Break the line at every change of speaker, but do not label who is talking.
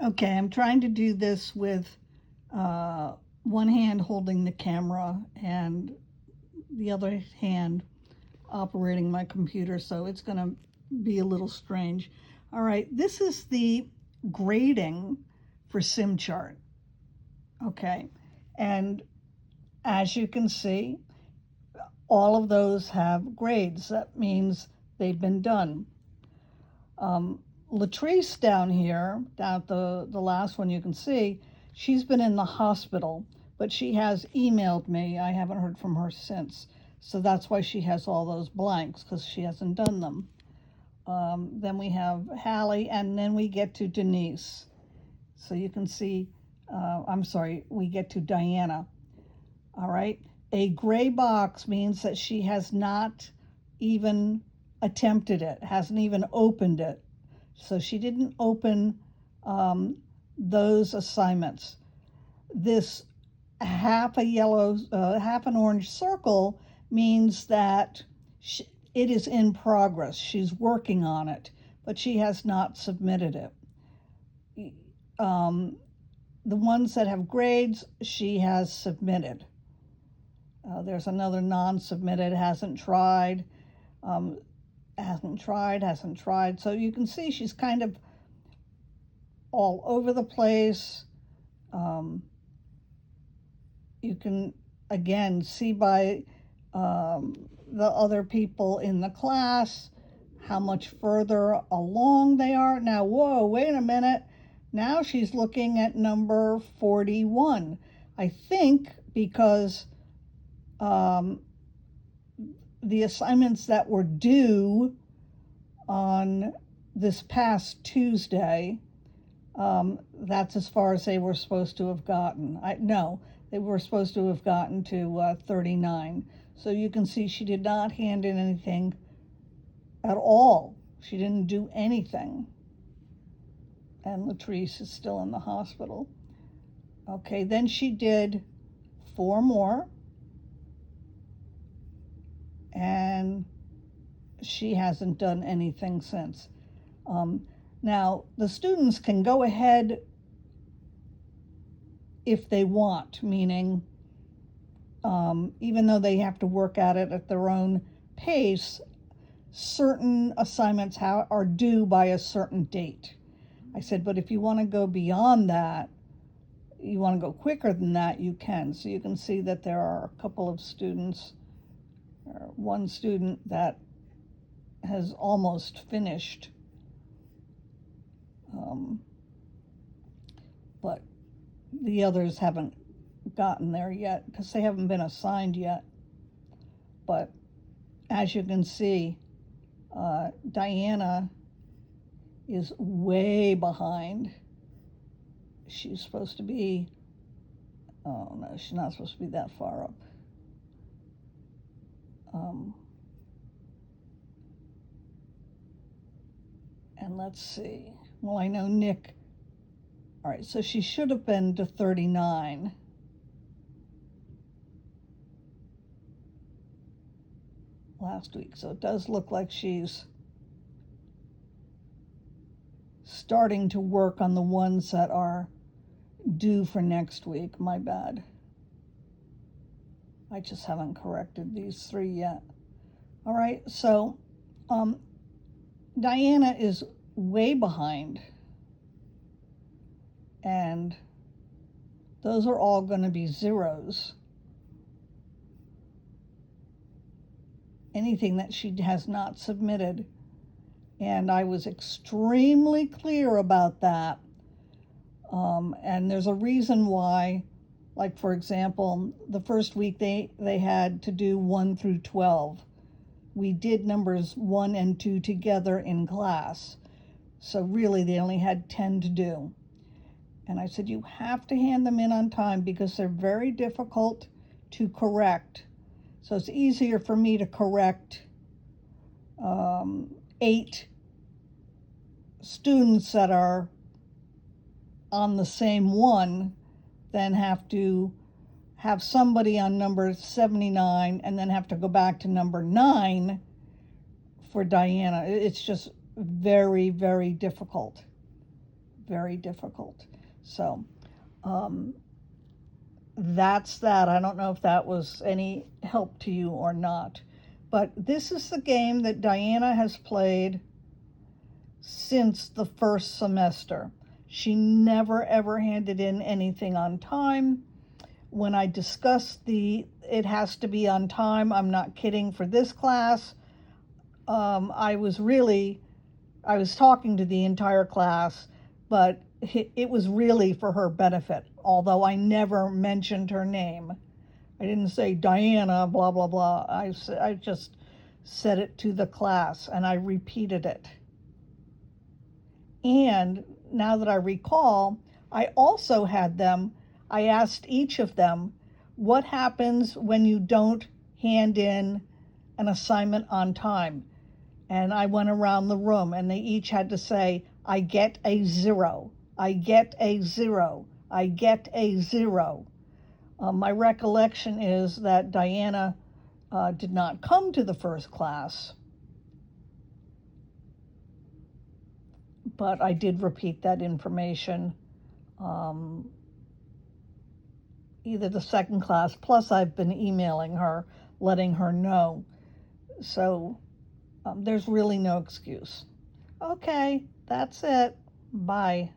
Okay, I'm trying to do this with one hand holding the camera and the other hand operating my computer, so it's going to be a little strange. All right, this is the grading for SimChart. Okay, and as you can see, all of those have grades. That means they've been done. Latrice down here, down at the last one you can see, she's been in the hospital, but she has emailed me. I haven't heard from her since. So that's why she has all those blanks, because she hasn't done them. Then we have Hallie, and then we get to Denise. So you can see, we get to Diana. All right. A gray box means that she has not even attempted it, hasn't even opened it. So she didn't open those assignments. This half an orange circle means that it is in progress. She's working on it, but she has not submitted it. The ones that have grades, she has submitted. There's another non-submitted, hasn't tried. Hasn't tried. So you can see she's kind of all over the place. You can, again, see by the other people in the class how much further along they are. Now, whoa, wait a minute. Now she's looking at number 41. I think because the assignments that were due on this past Tuesday, that's as far as they were supposed to have gotten. No, they were supposed to have gotten to 39. So you can see she did not hand in anything at all. She didn't do anything. And Latrice is still in the hospital. Okay, then she did 4 more. And she hasn't done anything since. Now, the students can go ahead if they want, meaning even though they have to work at it at their own pace, certain assignments are due by a certain date. I said, but if you want to go beyond that, you want to go quicker than that, you can. So you can see that there are a couple of students, or one student that has almost finished, but the others haven't gotten there yet because they haven't been assigned yet. But as you can see, Diana is way behind. She's supposed to be, oh no, she's not supposed to be that far up. And let's see. Well, I know Nick. All right, so she should have been to 39. Last week. So it does look like she's starting to work on the ones that are due for next week. My bad. I just haven't corrected these 3 yet. All right, so Diana is way behind. And those are all going to be zeros. Anything that she has not submitted. And I was extremely clear about that. And there's a reason why, like for example, the first week they had to do 1 through 12. We did numbers 1 and 2 together in class. So really they only had 10 to do. And I said, you have to hand them in on time because they're very difficult to correct. So it's easier for me to correct 8 students that are on the same one than have to have somebody on number 79 and then have to go back to number 9 for Diana. It's just very, very difficult. very difficult. So that's that. I don't know if that was any help to you or not. But this is the game that Diana has played since the first semester. She never ever handed in anything on time. When I discussed it has to be on time, I'm not kidding, for this class, I was talking to the entire class, but it was really for her benefit, although I never mentioned her name. I didn't say Diana, blah, blah, blah. I just said it to the class, and I repeated it. And now that I recall, I also I asked each of them, what happens when you don't hand in an assignment on time? And I went around the room and they each had to say, I get a 0, I get a 0, I get a 0. My recollection is that Diana did not come to the first class, but I did repeat that information either the second class, plus I've been emailing her, letting her know. So there's really no excuse. Okay, that's it. Bye.